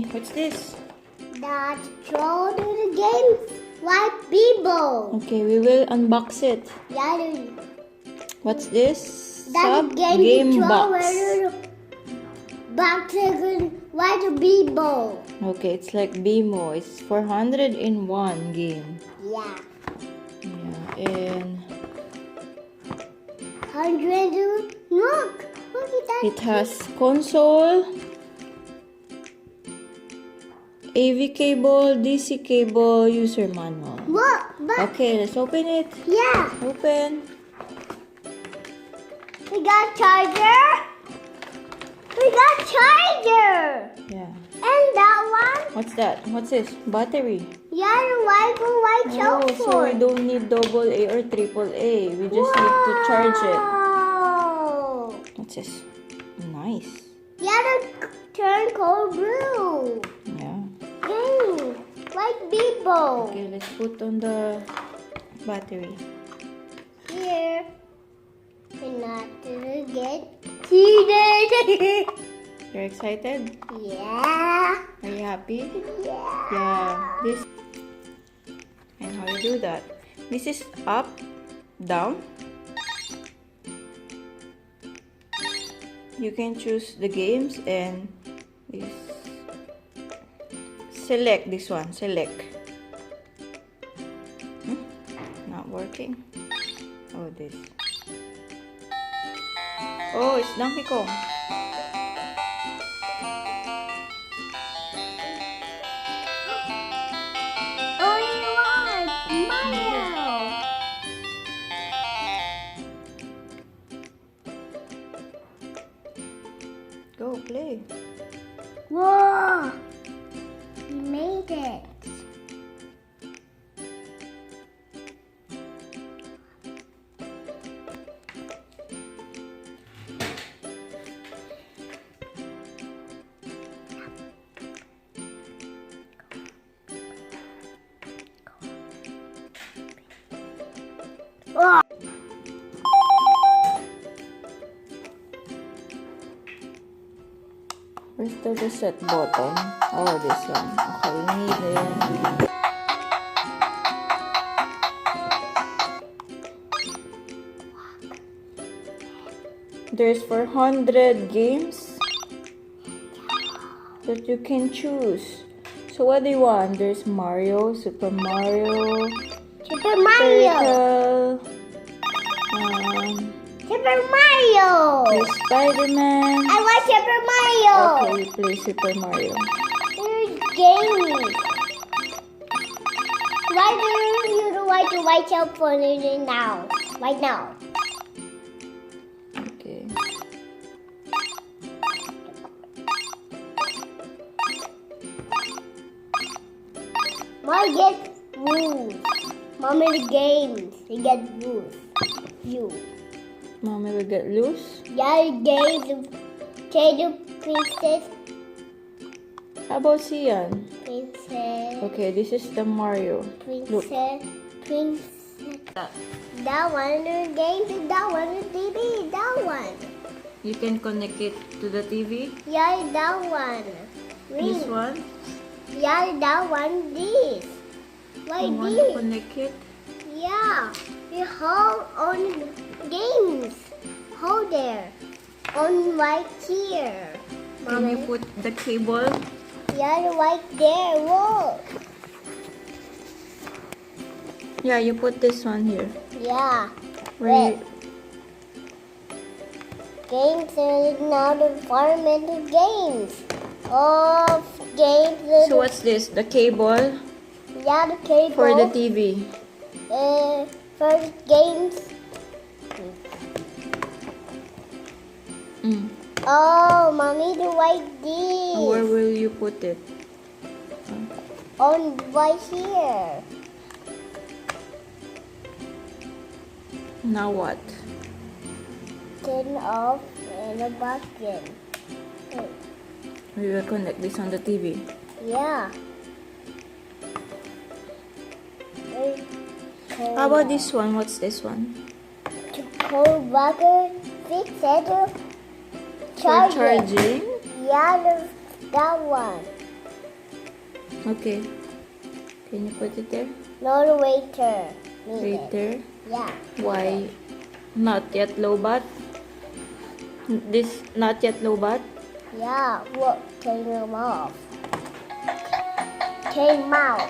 What's this? That's throw to the game like people. Okay, we will unbox it. Yeah, What's this? that's Sup a game, Game to throw box. box like a people. Okay, it's like BMO. It's 401 game. Yeah. Yeah, and 100. Look at that. it has console, AV cable, DC cable, user manual. Look, but Okay, let's open it. yeah, Open. we got charger. We got charger. Yeah. And that one, What's that? What's this? Battery. yeah, the white cell Oh, so we phone. don't need AA or AAA. We just need to charge it. Wow. What's this? Nice. Yeah, the turn cold blue. Yeah. Game like people. Okay, let's put on the battery. Here, we're not gonna get cheated. You're excited? Yeah. Are you happy? Yeah. Yeah. This. And how you do that? This is up, down. You can choose the games and this. Select this one. Select. Not working. Oh, this. Oh, it's Donkey Kong. Only one. Mario. Go play. Whoa. We made it. Oh. Where's the reset button? Oh, this one. Okay, we need it. There's 400 games that you can choose. So what do you want? There's Mario, Super Mario, Super Mario. Turtle, Super Mario. there's Spider-Man. I like Super Mario. Okay, you play Super Mario. There's games. Why do you like the white cell phone now? Right now. Okay. Mom gets rules. Mommy the games. He gets rules. You. Mommy will get loose. Yeah, the games. Change the princess. How about Sian? Princess. Okay, this is the Mario. Look. Princess. Princess. That one the game. That one the TV. That one. You can connect it to the TV. Yeah, that one. This Ring. one. Yeah, that one. This. Like You want to this. connect it? Yeah, you hold on games. Hold there. On right here. Can you Mommy. put the cable? Yeah, right there. Look. Yeah, you put this one here. Yeah. Where Wait. Games are now the environmental games. Of games. So what's this? The cable Yeah, the cable. for the TV. For games. Oh, mommy, do like this. Where will you put it? On right here. Now what? Turn off and a button. We will connect this on the TV. Yeah. How about this one? What's this one? To cold water, fix it. For charging? Yeah, that one. Okay. Can you put it there? No, the waiter. Needed. Later. Yeah. Why not yet lobat? This not yet lobat? Yeah. What? Take them off. Take them out.